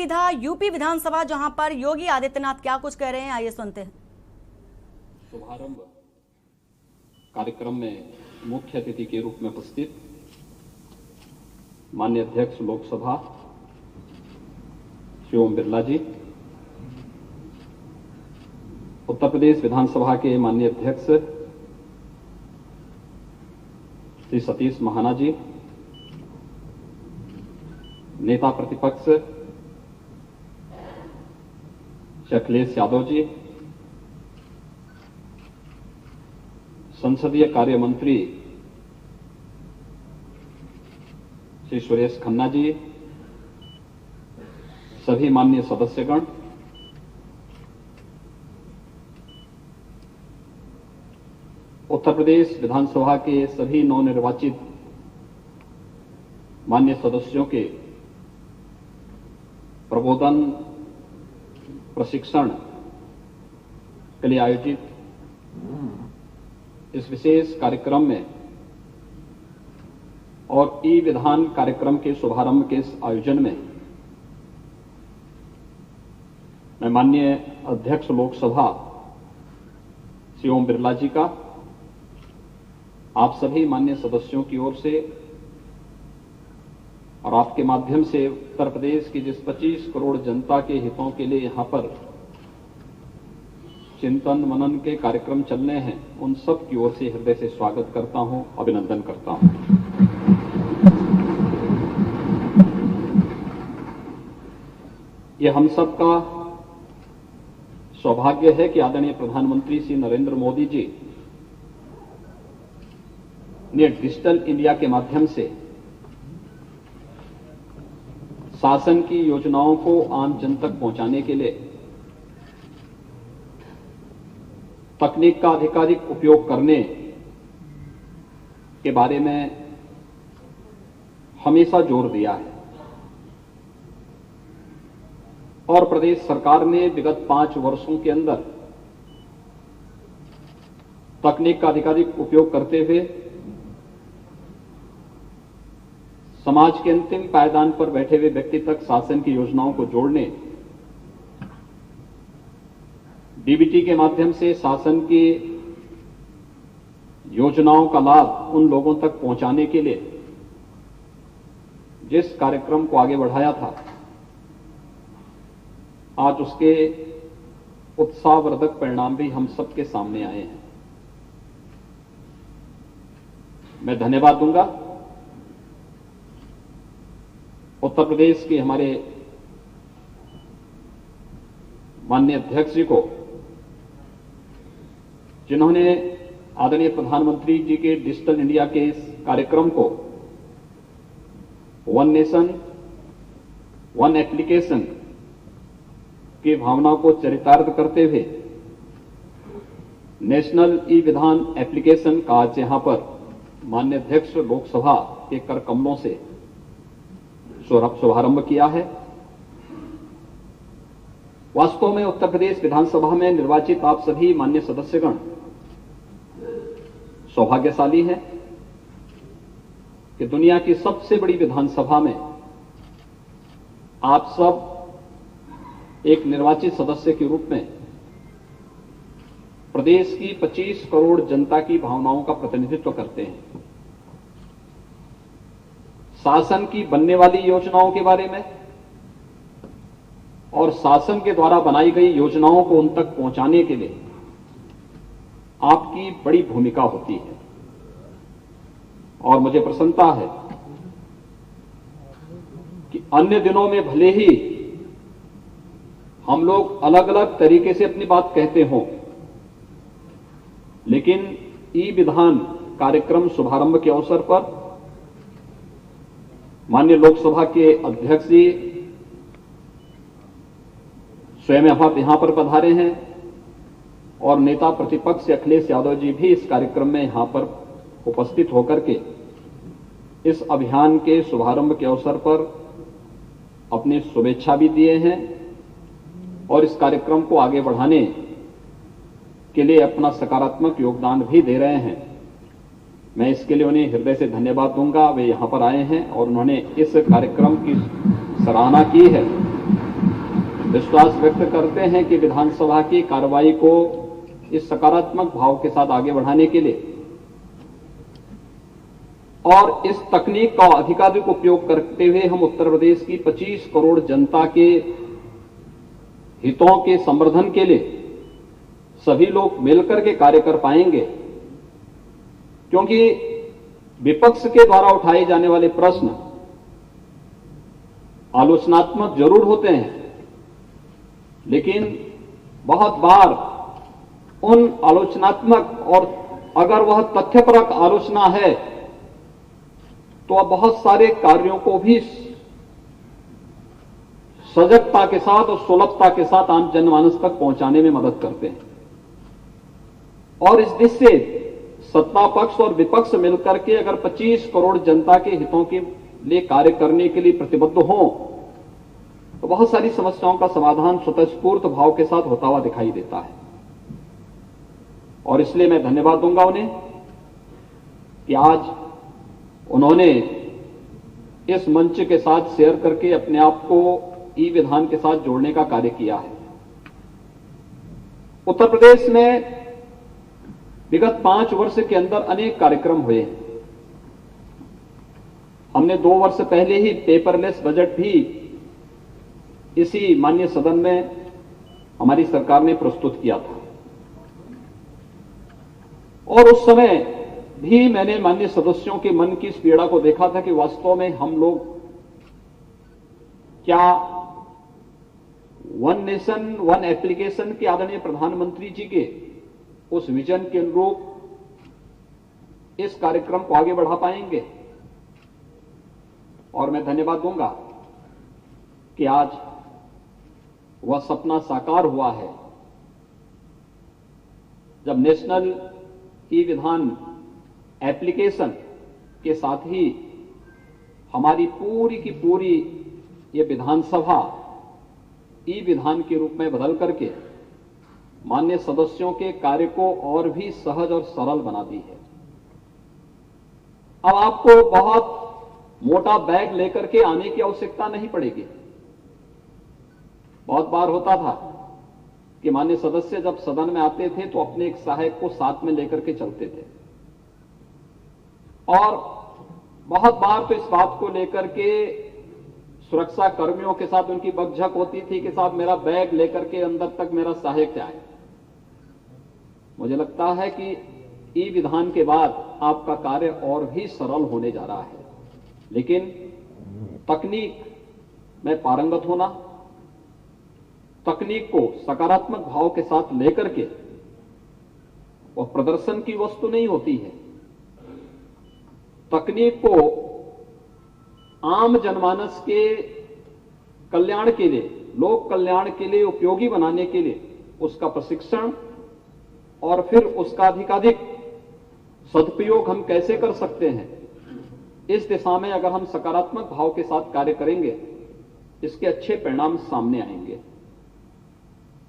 सीधा यूपी विधानसभा, जहां पर योगी आदित्यनाथ क्या कुछ कह रहे हैं, आइए सुनते हैं। शुभारंभ कार्यक्रम में मुख्य अतिथि के रूप में उपस्थित माननीय अध्यक्ष लोकसभा श्री ओम बिरला जी, उत्तर प्रदेश विधानसभा के माननीय अध्यक्ष श्री सतीश महाना जी, नेता प्रतिपक्ष श्री अखिलेश यादव जी, संसदीय कार्य मंत्री श्री सुरेश खन्ना जी, सभी माननीय सदस्यगण, उत्तर प्रदेश विधानसभा के सभी नवनिर्वाचित माननीय सदस्यों के प्रबोधन प्रशिक्षण के लिए आयोजित इस विशेष कार्यक्रम में और ई विधान कार्यक्रम के शुभारंभ के इस आयोजन में मैं माननीय अध्यक्ष लोकसभा श्री ओम बिरला जी का आप सभी माननीय सदस्यों की ओर से और आपके माध्यम से उत्तर प्रदेश की जिस 25 करोड़ जनता के हितों के लिए यहां पर चिंतन मनन के कार्यक्रम चलने हैं, उन सब की ओर से हृदय से स्वागत करता हूं, अभिनंदन करता हूं। यह हम सब का सौभाग्य है कि आदरणीय प्रधानमंत्री श्री नरेंद्र मोदी जी ने डिजिटल इंडिया के माध्यम से शासन की योजनाओं को आम जन तक पहुंचाने के लिए तकनीक का अधिकाधिक उपयोग करने के बारे में हमेशा जोर दिया है और प्रदेश सरकार ने विगत 5 वर्षों के अंदर तकनीक का अधिकाधिक उपयोग करते हुए समाज के अंतिम पायदान पर बैठे हुए व्यक्ति तक शासन की योजनाओं को जोड़ने, डीबीटी के माध्यम से शासन की योजनाओं का लाभ उन लोगों तक पहुंचाने के लिए जिस कार्यक्रम को आगे बढ़ाया था, आज उसके उत्साहवर्धक परिणाम भी हम सबके सामने आए हैं। मैं धन्यवाद दूंगा उत्तर प्रदेश के हमारे माननीय अध्यक्ष जी को, जिन्होंने आदरणीय प्रधानमंत्री जी के डिजिटल इंडिया के इस कार्यक्रम को वन नेशन वन एप्लीकेशन की भावना को चरितार्थ करते हुए नेशनल ई विधान एप्लीकेशन का आज यहां पर माननीय अध्यक्ष लोकसभा के कर कमलों से शुभारंभ किया है। वास्तव में उत्तर प्रदेश विधानसभा में निर्वाचित आप सभी माननीय सदस्यगण सौभाग्यशाली हैं कि दुनिया की सबसे बड़ी विधानसभा में आप सब एक निर्वाचित सदस्य के रूप में प्रदेश की 25 करोड़ जनता की भावनाओं का प्रतिनिधित्व करते हैं। शासन की बनने वाली योजनाओं के बारे में और शासन के द्वारा बनाई गई योजनाओं को उन तक पहुंचाने के लिए आपकी बड़ी भूमिका होती है और मुझे प्रसन्नता है कि अन्य दिनों में भले ही हम लोग अलग अलग तरीके से अपनी बात कहते हों, लेकिन ई विधान कार्यक्रम शुभारंभ के अवसर पर माननीय लोकसभा के अध्यक्ष जी स्वयं यहां पर पधारे हैं और नेता प्रतिपक्ष अखिलेश यादव जी भी इस कार्यक्रम में यहां पर उपस्थित होकर के इस अभियान के शुभारंभ के अवसर पर अपनी शुभेच्छा भी दिए हैं और इस कार्यक्रम को आगे बढ़ाने के लिए अपना सकारात्मक योगदान भी दे रहे हैं। मैं इसके लिए उन्हें हृदय से धन्यवाद दूंगा। वे यहां पर आए हैं और उन्होंने इस कार्यक्रम की सराहना की है विश्वास व्यक्त करते हैं कि विधानसभा की कार्रवाई को इस सकारात्मक भाव के साथ आगे बढ़ाने के लिए और इस तकनीक का अधिकाधिक उपयोग करते हुए हम उत्तर प्रदेश की 25 करोड़ जनता के हितों के संवर्धन के लिए सभी लोग मिलकर के कार्य कर पाएंगे, क्योंकि विपक्ष के द्वारा उठाए जाने वाले प्रश्न आलोचनात्मक जरूर होते हैं, लेकिन बहुत बार उन आलोचनात्मक और अगर वह तथ्यपरक आलोचना है तो अब बहुत सारे कार्यों को भी सजगता के साथ और सुलभता के साथ आम जनमानस तक पहुंचाने में मदद करते हैं। और इस दिशा से सत्ता पक्ष और विपक्ष मिलकर के अगर 25 करोड़ जनता के हितों के लिए कार्य करने के लिए प्रतिबद्ध हों तो बहुत सारी समस्याओं का समाधान स्वतःस्फूर्त भाव के साथ होता हुआ दिखाई देता है। और इसलिए मैं धन्यवाद दूंगा उन्हें कि आज उन्होंने इस मंच के साथ शेयर करके अपने आप को ई विधान के साथ जोड़ने का कार्य किया है। उत्तर प्रदेश में विगत 5 वर्ष के अंदर अनेक कार्यक्रम हुए हैं। हमने 2 वर्ष पहले ही पेपरलेस बजट भी इसी माननीय सदन में हमारी सरकार ने प्रस्तुत किया था और उस समय भी मैंने माननीय सदस्यों के मन की इस पीड़ा को देखा था कि वास्तव में हम लोग क्या वन नेशन वन एप्लीकेशन के आदरणीय प्रधानमंत्री जी के उस विजन के अनुरूप इस कार्यक्रम को आगे बढ़ा पाएंगे। और मैं धन्यवाद दूंगा कि आज वह सपना साकार हुआ है जब नेशनल ई विधान एप्लीकेशन के साथ ही हमारी पूरी की पूरी ये विधानसभा ई विधान के रूप में बदल करके माननीय सदस्यों के कार्य को और भी सहज और सरल बना दी है। अब आपको बहुत मोटा बैग लेकर के आने की आवश्यकता नहीं पड़ेगी। बहुत बार होता था कि माननीय सदस्य जब सदन में आते थे तो अपने एक सहायक को साथ में लेकर के चलते थे और बहुत बार तो इस बात को लेकर के सुरक्षा कर्मियों के साथ उनकी बकझक होती थी कि साहब मेरा बैग लेकर के अंदर तक मेरा सहायक जाए। मुझे लगता है कि ई विधान के बाद आपका कार्य और भी सरल होने जा रहा है, लेकिन तकनीक में पारंगत होना, तकनीक को सकारात्मक भाव के साथ लेकर के वह प्रदर्शन की वस्तु नहीं होती है। तकनीक को आम जनमानस के कल्याण के लिए, लोक कल्याण के लिए उपयोगी बनाने के लिए उसका प्रशिक्षण और फिर उसका अधिकाधिक सदुपयोग हम कैसे कर सकते हैं, इस दिशा में अगर हम सकारात्मक भाव के साथ कार्य करेंगे इसके अच्छे परिणाम सामने आएंगे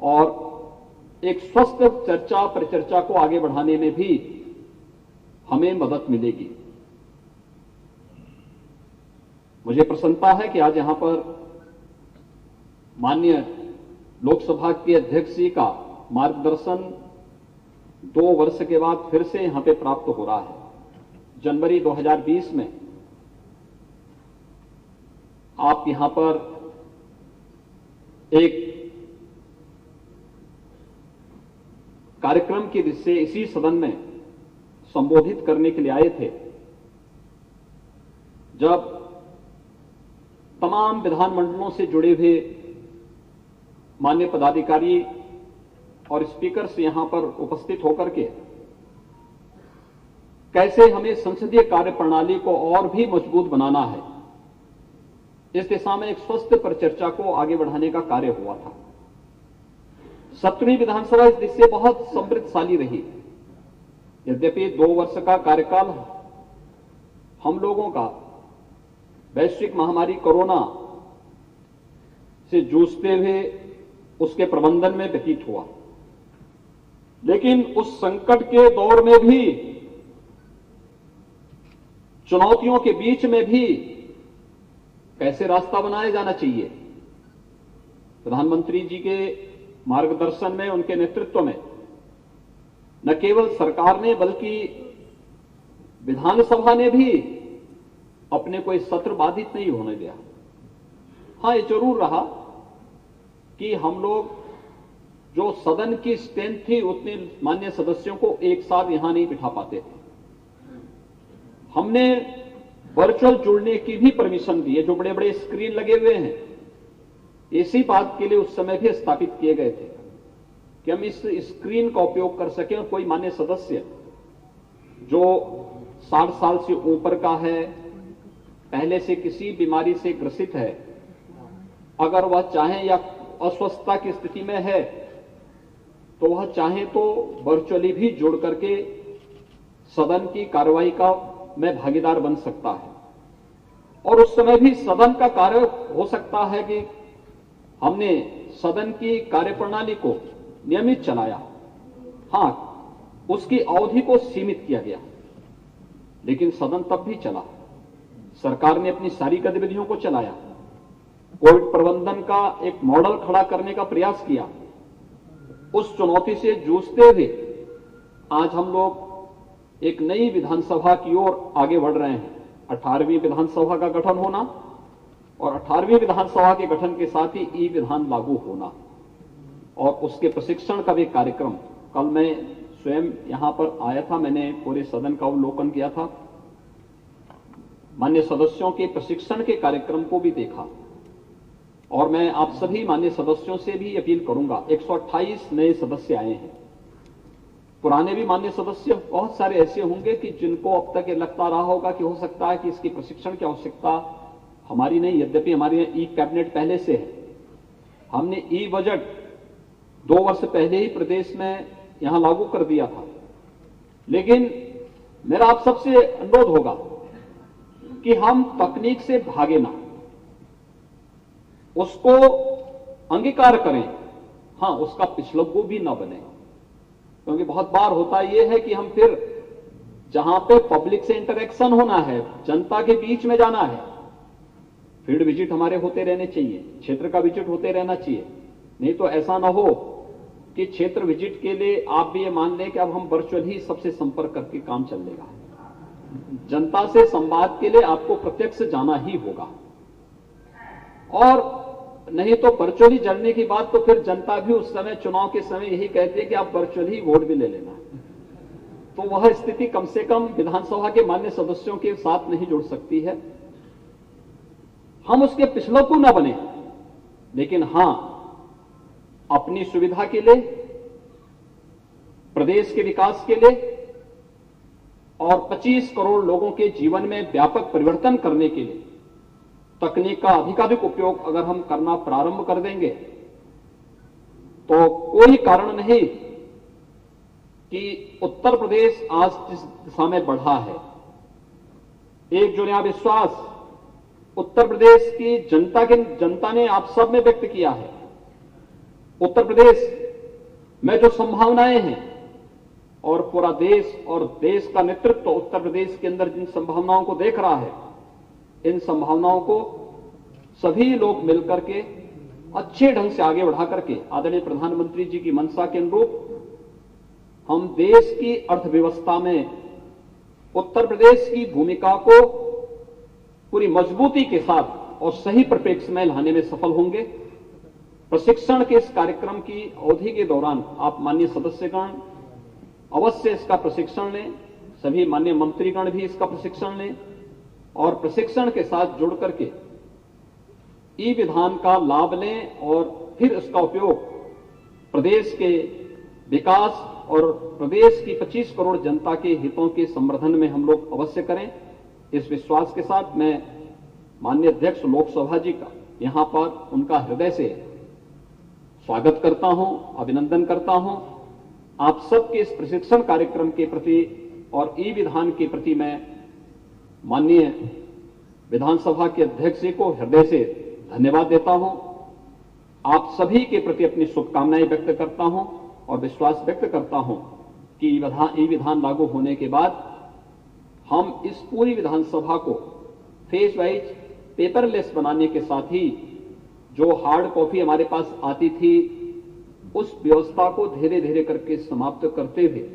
और एक स्वस्थ चर्चा परिचर्चा को आगे बढ़ाने में भी हमें मदद मिलेगी। मुझे प्रसन्नता है कि आज यहां पर माननीय लोकसभा के अध्यक्ष जी का मार्गदर्शन 2 वर्ष के बाद फिर से यहां पे प्राप्त हो रहा है। जनवरी 2020 में आप यहां पर एक कार्यक्रम की दिशा इसी सदन में संबोधित करने के लिए आए थे, जब तमाम विधानमंडलों से जुड़े हुए माननीय पदाधिकारी और स्पीकर से यहां पर उपस्थित होकर के कैसे हमें संसदीय कार्य प्रणाली को और भी मजबूत बनाना है, इस दिशा में एक स्वस्थ परिचर्चा को आगे बढ़ाने का कार्य हुआ था। 17वीं विधानसभा इस दिशा से बहुत समृद्धशाली रही। यद्यपि 2 वर्ष का कार्यकाल हम लोगों का वैश्विक महामारी कोरोना से जूझते हुए उसके प्रबंधन में व्यतीत हुआ, लेकिन उस संकट के दौर में भी, चुनौतियों के बीच में भी कैसे रास्ता बनाया जाना चाहिए, प्रधानमंत्री जी के मार्गदर्शन में, उनके नेतृत्व में न केवल सरकार ने बल्कि विधानसभा ने भी अपने कोई सत्र बाधित नहीं होने दिया। हां, ये जरूर रहा कि हम लोग जो सदन की स्ट्रेंथ थी उतने मान्य सदस्यों को एक साथ यहां नहीं बिठा पाते थे। हमने वर्चुअल जुड़ने की भी परमिशन दी है। जो बड़े बड़े स्क्रीन लगे हुए हैं, इसी बात के लिए उस समय भी स्थापित किए गए थे कि हम इस स्क्रीन का उपयोग कर सकें और कोई मान्य सदस्य जो 60 साल से ऊपर का है, पहले से किसी बीमारी से ग्रसित है, अगर वह चाहे या अस्वस्थता की स्थिति में है तो वह चाहे तो वर्चुअली भी जुड़ करके सदन की कार्रवाई का में भागीदार बन सकता है। और उस समय भी सदन का कार्य हो सकता है कि हमने सदन की कार्यप्रणाली को नियमित चलाया। हां, उसकी अवधि को सीमित किया गया, लेकिन सदन तब भी चला। सरकार ने अपनी सारी गतिविधियों को चलाया, कोविड प्रबंधन का एक मॉडल खड़ा करने का प्रयास किया। उस चुनौती से जूझते हुए आज हम लोग एक नई विधानसभा की ओर आगे बढ़ रहे हैं। 18वीं विधानसभा का गठन होना और 18वीं विधानसभा के गठन के साथ ही ई विधान लागू होना और उसके प्रशिक्षण का भी कार्यक्रम। कल मैं स्वयं यहां पर आया था, मैंने पूरे सदन का अवलोकन किया था, मान्य सदस्यों के प्रशिक्षण के कार्यक्रम को भी देखा। और मैं आप सभी मान्य सदस्यों से भी अपील करूंगा, 128 नए सदस्य आए हैं। पुराने भी मान्य सदस्य बहुत सारे ऐसे होंगे कि जिनको अब तक ये लगता रहा होगा कि हो सकता है कि इसकी प्रशिक्षण की आवश्यकता हमारी नहीं, यद्यपि हमारे यहाँ ई कैबिनेट पहले से है। हमने ई बजट 2 वर्ष पहले ही प्रदेश में यहां लागू कर दिया था। लेकिन मेरा आप सबसे अनुरोध होगा कि हम तकनीक से भागे ना, उसको अंगीकार करें। हां, उसका पिछलग्गू भी ना बने, क्योंकि बहुत बार होता यह है कि हम फिर जहां पे पब्लिक से इंटरेक्शन होना है, जनता के बीच में जाना है, फील्ड विजिट हमारे होते रहने चाहिए, क्षेत्र का विजिट होते रहना चाहिए। नहीं तो ऐसा ना हो कि क्षेत्र विजिट के लिए आप भी ये मान लें कि अब हम वर्चुअल ही सबसे संपर्क करके काम चल लेगा। जनता से संवाद के लिए आपको प्रत्यक्ष जाना ही होगा, और नहीं तो वर्चुअली जड़ने की बात तो फिर जनता भी उस समय चुनाव के समय यही कहती है कि आप वर्चुअली वोट भी ले लेना। तो वह स्थिति कम से कम विधानसभा के मान्य सदस्यों के साथ नहीं जुड़ सकती है। हम उसके पिछलग्गू न बने, लेकिन हां, अपनी सुविधा के लिए, प्रदेश के विकास के लिए और 25 करोड़ लोगों के जीवन में व्यापक परिवर्तन करने के लिए तकनीक का अधिकाधिक उपयोग अगर हम करना प्रारंभ कर देंगे तो कोई कारण नहीं कि उत्तर प्रदेश आज जिस दिशा में बढ़ा है, एक जो नया विश्वास उत्तर प्रदेश की जनता ने आप सब में व्यक्त किया है। उत्तर प्रदेश में जो संभावनाएं हैं और पूरा देश और देश का नेतृत्व उत्तर प्रदेश के अंदर जिन संभावनाओं को देख रहा है, इन संभावनाओं को सभी लोग मिलकर के अच्छे ढंग से आगे बढ़ा करके आदरणीय प्रधानमंत्री जी की मंशा के अनुरूप हम देश की अर्थव्यवस्था में उत्तर प्रदेश की भूमिका को पूरी मजबूती के साथ और सही परिप्रेक्ष्य में लाने में सफल होंगे। प्रशिक्षण के इस कार्यक्रम की अवधि के दौरान आप माननीय सदस्यगण अवश्य इसका प्रशिक्षण लें, सभी माननीय मंत्रीगण भी इसका प्रशिक्षण लें और प्रशिक्षण के साथ जुड़ करके ई विधान का लाभ लें और फिर इसका उपयोग प्रदेश के विकास और प्रदेश की 25 करोड़ जनता के हितों के संवर्धन में हम लोग अवश्य करें। इस विश्वास के साथ मैं माननीय अध्यक्ष लोकसभा जी का यहां पर उनका हृदय से स्वागत करता हूं, अभिनंदन करता हूं। आप सबके इस प्रशिक्षण कार्यक्रम के प्रति और ई विधान के प्रति मैं माननीय विधानसभा के अध्यक्ष जी को हृदय से धन्यवाद देता हूं। आप सभी के प्रति अपनी शुभकामनाएं व्यक्त करता हूं और विश्वास व्यक्त करता हूं कि ई विधान लागू होने के बाद हम इस पूरी विधानसभा को फेज वाइज पेपरलेस बनाने के साथ ही जो हार्ड कॉपी हमारे पास आती थी, उस व्यवस्था को धीरे धीरे करके समाप्त करते हुए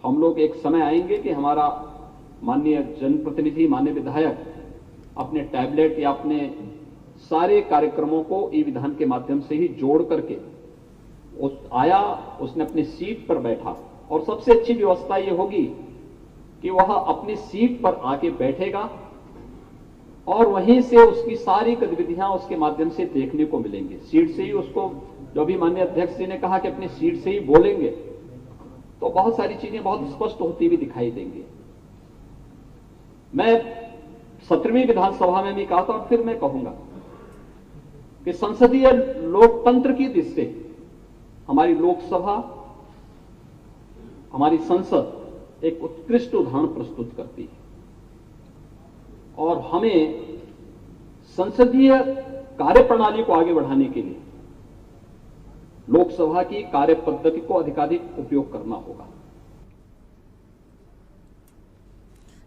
हम लोग एक समय आएंगे कि हमारा माननीय जनप्रतिनिधि, माननीय विधायक अपने टैबलेट या अपने सारे कार्यक्रमों को ई विधान के माध्यम से ही जोड़ करके उसने अपनी सीट पर बैठा, और सबसे अच्छी व्यवस्था यह होगी कि वह अपनी सीट पर आके बैठेगा और वहीं से उसकी सारी गतिविधियां उसके माध्यम से देखने को मिलेंगी। सीट से ही उसको, जो भी माननीय अध्यक्ष जी ने कहा कि अपनी सीट से ही बोलेंगे, तो बहुत सारी चीजें बहुत स्पष्ट होती हुई दिखाई देंगी। मैं 17वीं विधानसभा में भी कहा था और फिर मैं कहूंगा कि संसदीय लोकतंत्र की दृष्टि से हमारी लोकसभा, हमारी संसद एक उत्कृष्ट उदाहरण प्रस्तुत करती है, और हमें संसदीय कार्यप्रणाली को आगे बढ़ाने के लिए लोकसभा की कार्य पद्धति को अधिकाधिक उपयोग करना होगा।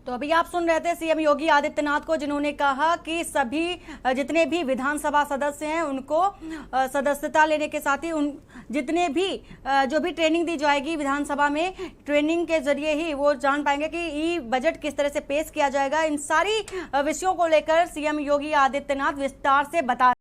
तो अभी आप सुन रहे थे सीएम योगी आदित्यनाथ को, जिन्होंने कहा कि सभी जितने भी विधानसभा सदस्य हैं उनको सदस्यता लेने के साथ ही उन जितने भी जो भी ट्रेनिंग दी जाएगी विधानसभा में, ट्रेनिंग के जरिए ही वो जान पाएंगे कि ई बजट किस तरह से पेश किया जाएगा। इन सारी विषयों को लेकर सीएम योगी आदित्यनाथ विस्तार से बता